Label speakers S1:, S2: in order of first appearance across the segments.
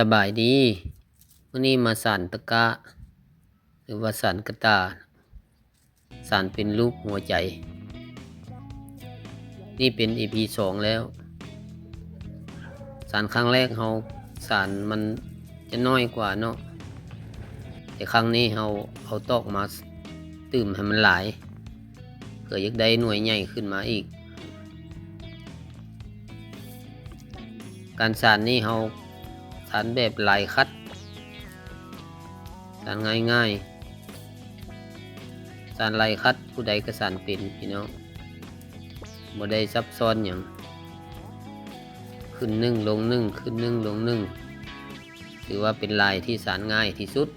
S1: สบายดีวันนี้มาสานตะกะหรือว่าสานกระตาสานเป็นรูปหัวใจ นี่เป็น EP 2 แล้วสานครั้งแรกเราสานมันจะน้อยกว่าเนาะแต่ครั้งนี้เราเอาตอกมาตื่มให้มันหลายเกิดอยากได้หน่วยใหญ่ขึ้นมาอีกการสานนี้เราสานแบบลายคัดสานง่ายๆสานลายคัดผู้ใดก็สานเป็นพี่น้องบ่ได้ซับซ้อนอย่างขึ้นนึ่งลงนึ่งขึ้นนึ่งลงนึ่งถือว่าเป็นลายที่สานง่ายที่สุด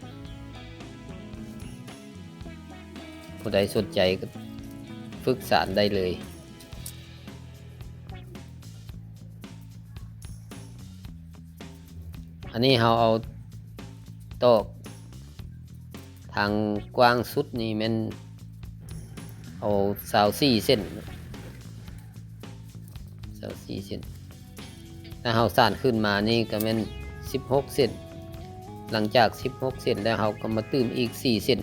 S1: ผู้ใดสนใจก็ฝึกสานได้เลยอันนี้เราเอาตอกทางกว้างสุดนี่มันเอา24 เส้น24 เส้นถ้าเราสานขึ้นมานี่ก็เป็น16 เส้นหลังจาก16 เส้นแล้วเราก็มาตื่มอีก4 เส้น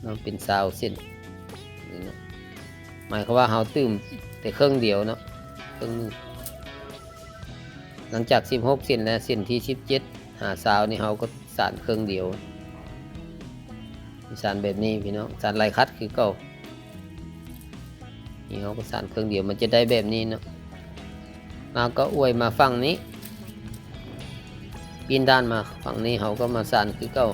S1: เราเป็น20 เส้นนี่นะหมายความว่าเราตื่มแต่ครึ่งเดียวเนาะครึ่งนึงหลังจาก16 เส้นแล้วเส้นที่17หา20นี่เราก็สานครึ่งเดียวสานแบบนี้พี่น้องสานลายคัดคือเก่านี่เขาก็สานครึ่งเดียวมันจะได้แบบนี้เนาะมาก็อวยมาฝั่งนี้ปีนด้านมาฝั่งนี้เขาก็มาสานคือเก่า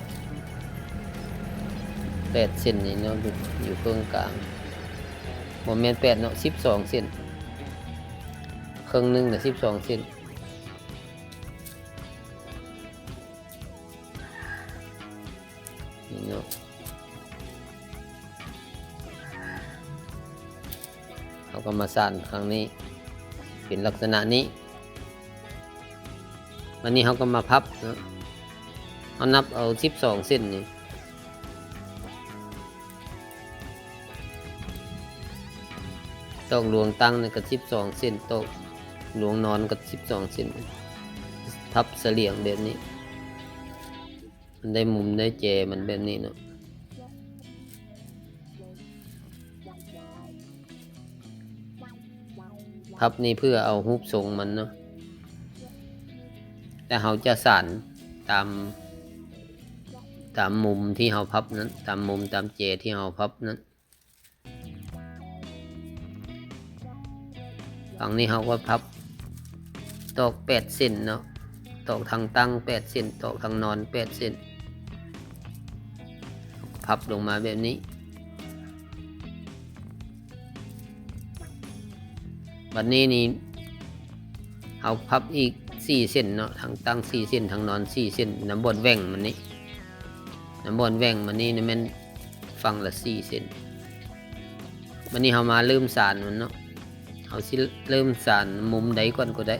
S1: 8 เส้นนี่เนาะอยู่เครื่องกลางโมเมนต์8เนาะ12 เส้นครึ่งนึงน่ะ12 เส้นนี่เนาะเขาก็มาสานครั้งนี้เป็นลักษณะนี้วันนี้เขาก็มาพับเนาะเขานับเอา12 เส้นนี่ตอกหลวงตั้งนี่ก็12 เส้นตอกหลวงนอนก็12 เส้นพับเสลี่ยงแบบนี้มันได้มุมได้แจมันแบบนี้เนาะพับนี่เพื่อเอารูปทรงมันเนาะแต่เราจะสานตามมุมที่เราพับนั้นตามมุมตามเจที่เราพับนั้นฝั่งนี้เราก็พับตอก8 เส้นเนาะตอกทางตั้ง8 เส้นตอกทางนอน8 เส้นพับลงมาแบบนี้บัดนี้นี่เอาพับอีก4 เส้นเนาะทางตั้ง4 เส้นทางนอน4 เส้นน้ำบนแหว่งมันนี่น้ำบนแหว่งมันนี่มันฝั่งละ4 เส้นวันนี้เรามาเริ่มสานมันเนาะเอาสิเริ่มสานมุมใดก่อนก็ได้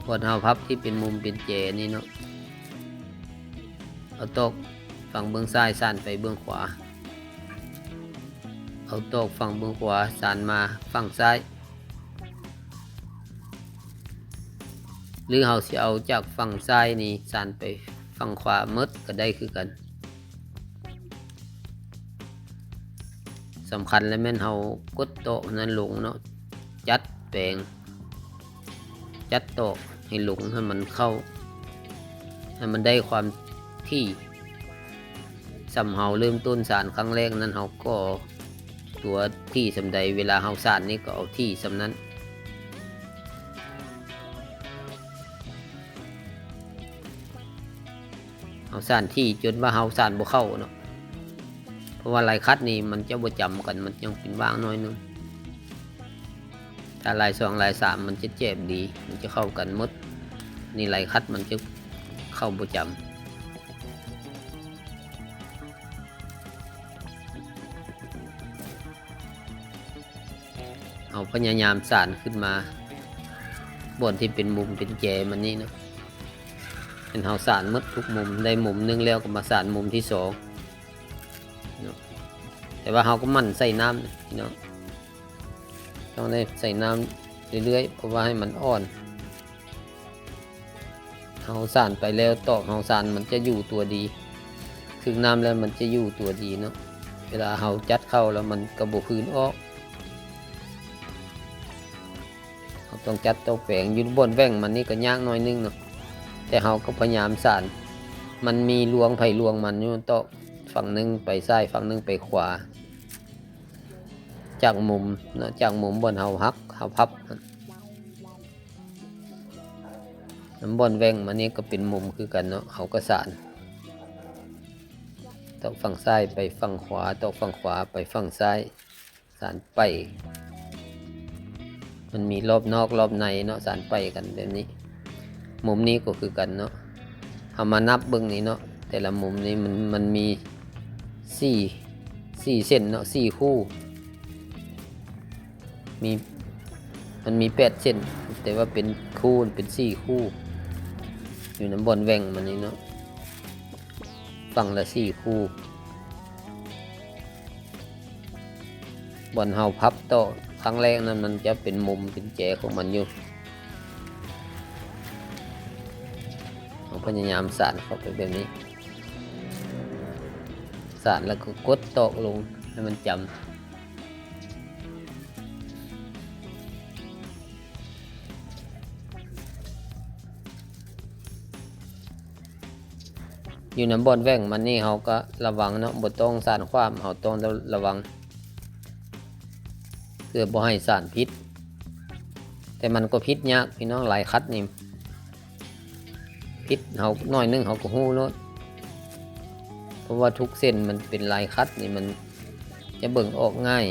S1: ก่อนเราพับที่เป็นมุมเป็นเจนี่เนาะเอาตอกฝั่งเบื้องซ้ายสานไปเบื้องขวาเอาตอกฝั่งเบื้องขวาสานมาฝั่งซ้ายหรือเราสิเอาจากฝั่งซ้ายนี่สานไปฝั่งขวาหมดก็ได้คือกันสำคัญแล้วแม่นเรากดโต๊ะนั้นลงเนาะจัดแปลงจัดโต๊ะให้ลงให้มันเข้าให้มันได้ความที่สำเฮาเริ่มต้นสานครั้งแรกนั้นเราก็ตัวที่สำใดเวลาเฮาสานนี่ก็เอาที่สำนั้นเฮาสานที่จนว่าเฮาสานบ่เข้าเนาะเพราะว่าลายคัดนี่มันจะบ่จำกันมันยังเป็นว่างน้อยนึงถ้าลาย2ลาย3มันจะเจ็บดีมันจะเข้ากันหมดนี่ลายคัดมันจะเข้าบ่จำเอาพยายามสานขึ้นมาบนที่เป็นมุมเป็นแจมันนี่เนาะเป็นเฮาสานหมดทุกมุมได้มุมนึงแล้วก็มาสานมุมที่2เนาะแต่ว่าเราก็มั่นใส่น้ำพี่น้องต้องได้ใส่น้ำเรื่อยๆเพราะว่าให้มันอ่อน เฮาสานไปแล้วตอกเฮาสานมันจะอยู่ตัวดีถึงน้ำแล้วมันจะอยู่ตัวดีเนาะเวลาเฮาจัดเข้าแล้วมันกระบอกพื้นออกเราต้องจัดตอกแปลงอยู่บนแว่งมันนี่ก็ยากน้อยนึงเนาะแต่เฮาก็พยายามสานมันมีลวงไผ่ลวงมันอยู่ตอกฝั่งนึงไปซ้ายฝั่งนึงไปขวาจากมุมเนาะจากมุมบนเฮาหักเฮาพับน้ำบนแว่งมันนี่ก็เป็นมุมคือกันเนาะเฮาก็สานตอกฝั่งซ้ายไปฝั่งขวาตอกฝั่งขวาไปฝั่งซ้ายสานไปมันมีรอบนอกรอบในเนาะสานไปกันแบบนี้มุมนี้ก็คือกันเนาะเอามานับเบิ่งนี่เนาะแต่ละมุมนี้มันมี4เส้นเนาะ4คู่มันมี8เส้นแต่ว่าเป็นคู่เป็น4คู่อยู่น้ำบนแว่งมันนี่เนาะฝั่งละ4คู่บนเฮาพับโตะครั้งแรกนั้นมันจะเป็นมุมเป็นแจของมันอยู่เราพยายามสานเข้าไปแบบนี้สานแล้วก็กดโตะลงให้มันจำอยู่น้ำบนแว่งมันนี่เขาก็ระวังเนาะบ่ต้องสานความเขาต้องระวังเพื่อบ่ให้สานพิษแต่มันก็พิษยากพี่น้องหลายคัดนี่พิษเขาน้อยนึงเขาก็หู้เนาะเพราะว่าทุกเส้นมันเป็นลายคัดนี่มันจะเบิ่งออกง่าย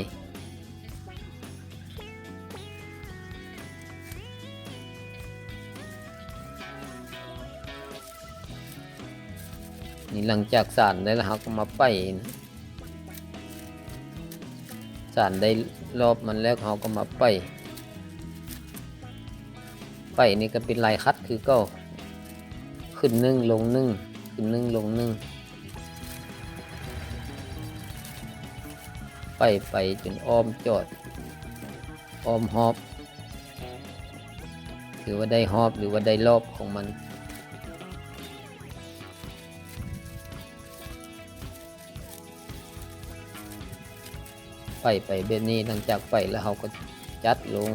S1: นี่หลังจากสานได้แล้วเขาก็มาป้ายสานได้รอบมันแล้วเขาก็มาป้ายนี่ก็เป็นลายคัดคือก็ขึ้นนึ่งลงนึ่งขึ้นนึ่งลงนึ่งไปจนอ้อมจอดอ้อมหอบหรือว่าได้หอบหรือว่าได้รอบของมันไปแบบนี้หลังจากไปแล้วเขาก็จัดลง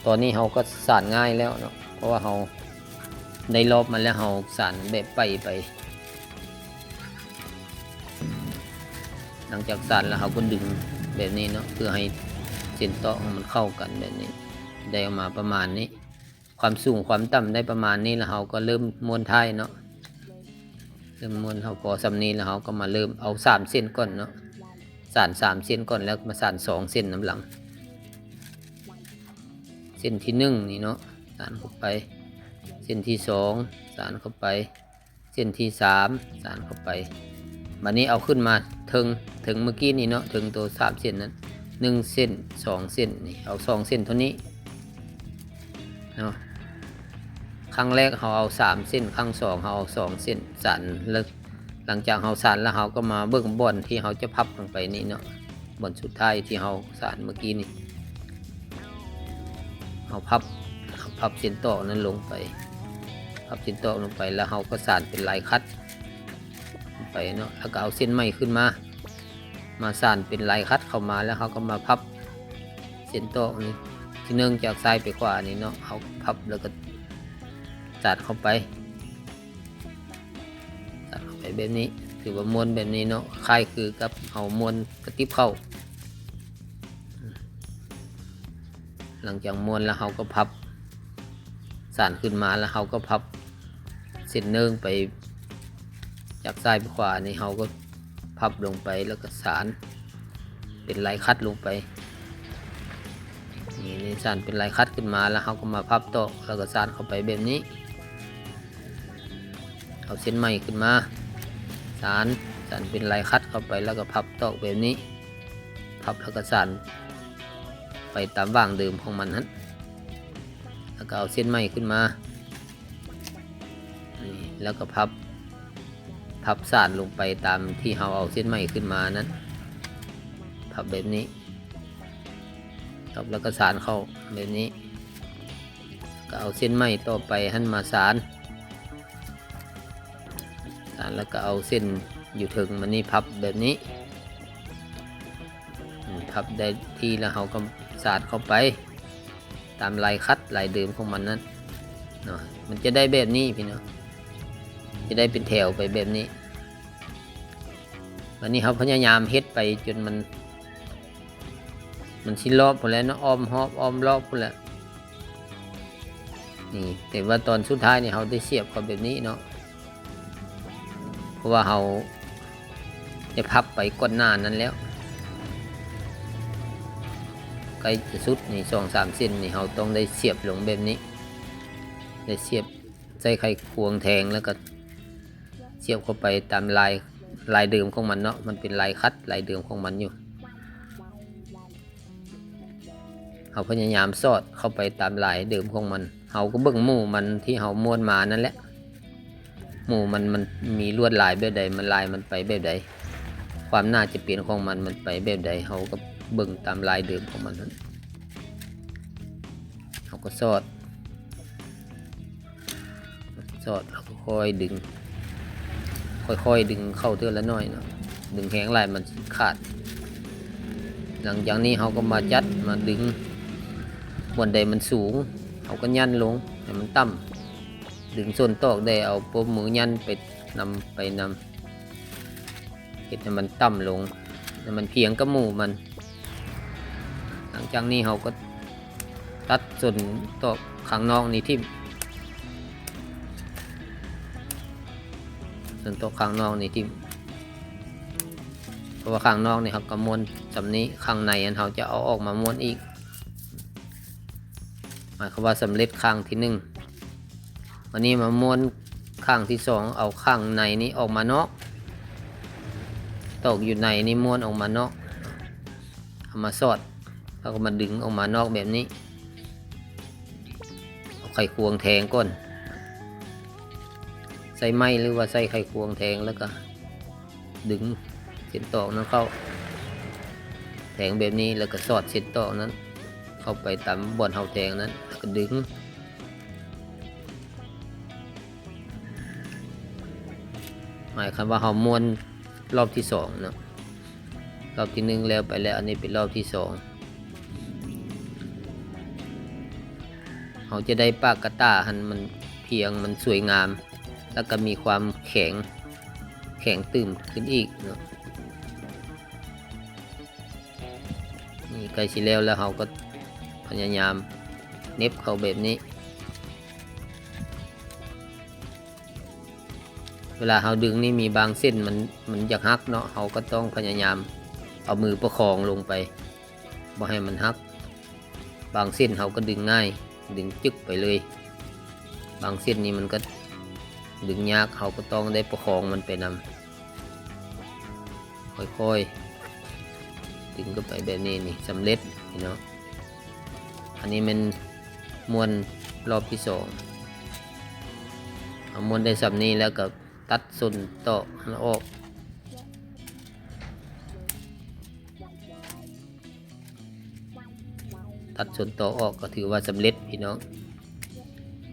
S1: ตอนนี้เขาก็สานง่ายแล้วเนาะเพราะว่าเขาได้รอบมันแล้วเขาสานแบบไปหลังจากสานแล้วเขาก็ดึงแบบนี้เนาะเพื่อให้เส้นต่อมันเข้ากันแบบนี้ได้ออกมาประมาณนี้ความสูงความต่ำได้ประมาณนี้แล้วเขาก็เริ่มม้วนท้ายเนาะเริ่มม้วนเขาพอสำนี้แล้วเขาก็มาเริ่มเอา3เส้นก่อนเนาะสาน3เส้นก่อนแล้วมาสาน2เส้นน้ำหลังเส้นที่1นี่เนาะสานเข้าไปเส้นที่2สานเข้าไปเส้นที่3สานเข้าไปบัดนี้เอาขึ้นมาถึงเมื่อกี้นี่เนาะถึงตัว3เส้นนั้น1เส้น2เส้นนี่เอา2เส้นเท่านี้เนาะครั้งแรกเราเอา3เส้นครั้ง2เราเอา2เส้นสานแล้วหลังจากเราสานแล้วเราก็มาเบิ่งบ่อนที่เราจะพับลงไปนี่เนาะบ่อนสุดท้ายที่เราสานเมื่อกี้นี่เราพับเส้นต่อนั้นลงไปพับเส้นต่อลงไปแล้วเราก็สานเป็นลายคัดไปเนาะแล้วก็เอาเส้นใหม่ขึ้นมาสานเป็นลายคัดเข้ามาแล้วเขาก็มาพับเส้นต่อนี่ที่เนื่องจากซ้ายไปขวานี่เนาะเขาพับแล้วก็สานเข้าไปแบบนี้ถือว่าม้วนแบบนี้เนาะคล้ายคือกับเอาม้วนกระติบเข้าหลังจากม้วนแล้วเขาก็พับสานขึ้นมาแล้วเขาก็พับเส้นเนื่องไปจากซ้ายไปขวานี่เขาก็พับลงไปแล้วก็สานเป็นลายคัดลงไปนี่สานเป็นลายคัดขึ้นมาแล้วเขาก็มาพับต่อแล้วก็สานเข้าไปแบบนี้เอาเส้นใหม่ขึ้นมาสานเป็นลายคัดเข้าไปแล้วก็พับต่อแบบนี้พับแล้วก็สานไปตามว่างเดิมของมันนั้นแล้วก็เอาเส้นใหม่ขึ้นมาแล้วก็พับสานลงไปตามที่เราเอาเส้นใหม่ขึ้นมานั้นพั พับแบบนี้แล้วก็สานเข้าแบบนี้ก็เอาเส้นไหมต่อไปหั่นมาสานแล้วก็เอาเส้นอยู่ถึงมันนี่พับแบบนี้พับได้ที่แล้วเราก็สานเข้าไปตามลายคัดลายเดิมของมันนั้นเนาะมันจะได้แบบนี้พี่น้องจะได้เป็นแถวไปแบบนี้วันนี้เขาพยายามเฮ็ดไปจนมันชิ้นรอบหมดแล้วเนาะอ้อมรอบหมดแล้วนี่แต่ว่าตอนสุดท้ายนี่เขาได้เสียบเข้าแบบนี้เนาะเพราะว่าเขาได้พับไปก้อนหน้านั้นแล้วใกล้จะสุดนี่2-3 เส้นนี่เขาต้องได้เสียบลงแบบนี้ได้เสียบใส่ไขควงแทงแล้วก็เสียบเข้าไปตามลายเดิมของมันเนาะมันเป็นลายคัดลายเดิมของมันอยู่เขาพยายามสอดเข้าไปตามลายเดิมของมันเขาก็เบิ่งหมู่มันที่เขาม้วนมานั่นแหละหมู่มันมีลวดลายแบบใดมันลายมันไปแบบใดความน่าจะเปลี่ยนของมันไปแบบใดเขาก็เบิ่งตามลายเดิมของมันนั้นเขาก็สอดแล้วก็ค่อยดึงเข้าเทื่อละน้อยเนาะดึงแข็งลายมันขาดหลังจากนี้เขาก็มาจัดมาดึงบนใดมันสูงเขาก็ยันลงให้มันต่ำดึงส้นตอกได้เอาปมมือยันไปนำเห็นให้มันต่ำลงให้มันเพียงกับหมู่มันหลังจากนี้เขาก็ตัดส่วนตอกข้างนอกนี่ที่ส่วนตอกข้างนอกนี่ที่เพราะว่าข้างนอกนี่เขาก็ม้วนสำนี้ข้างในอันเขาจะเอาออกมาม้วนอีกหมายความว่าสำเร็จข้างที่1วันนี้มาม้วนข้างที่2เอาข้างในนี้ออกมานอกตอกอยู่ในนี้ม้วนออกมานอกเอามาสอดแล้วก็มาดึงออกมานอกแบบนี้เอาไขควงแทงก้นใส่ไม้หรือว่าใส่ไขควงแทงแล้วก็ดึงเส้นตอกนั้นเข้าแทงแบบนี้แล้วก็สอดเส้นตอกนั้นเข้าไปตามบ่อนเฮาแทงนั้นแล้วก็ดึงหมายความว่าเฮาม้วนรอบที่2เนาะรอบที่1แล้วไปแล้วอันนี้เป็นรอบที่2เฮาจะได้ปากกระต้าหันมันเพียงมันสวยงามแล้วก็มีความแข็งตื่มขึ้นอีกเนาะนี่ใกล้สิแล้วเขาก็พยายามเน็บเข้าแบบนี้เวลาเขาดึงนี่มีบางเส้นมันอยากหักเนาะเขาก็ต้องพยายามเอามือประคองลงไปบ่ให้มันหักบางเส้นเขาก็ดึงง่ายดึงจึกไปเลยบางเส้นนี้มันก็ดึงยากเขาก็ต้องได้ประคองมันไปนำค่อยๆดึงก็ไปแบบนี้นี่สำเร็จเนาะอันนี้มันม้วนรอบที่2เอาม้วนได้สับนี้แล้วก็ตัดส่วนต่อแล้วออกตัดส่วนต่อออกก็ถือว่าสำเร็จพี่น้อง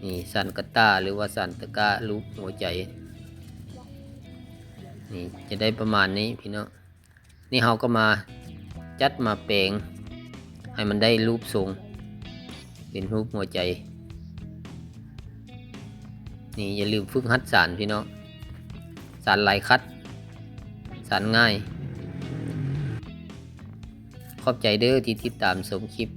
S1: นี่สันกระต้าหรือว่าสันตะกร้ารูปหัวใจนี่จะได้ประมาณนี้พี่น้องนี่เราก็มาจัดมาแปลงให้มันได้รูปทรงเป็นรูปหัวใจนี่อย่าลืมฝึกหัดสานพี่น้องสานลายคัดสานง่ายขอบใจเด้อที่ติดตามชมคลิป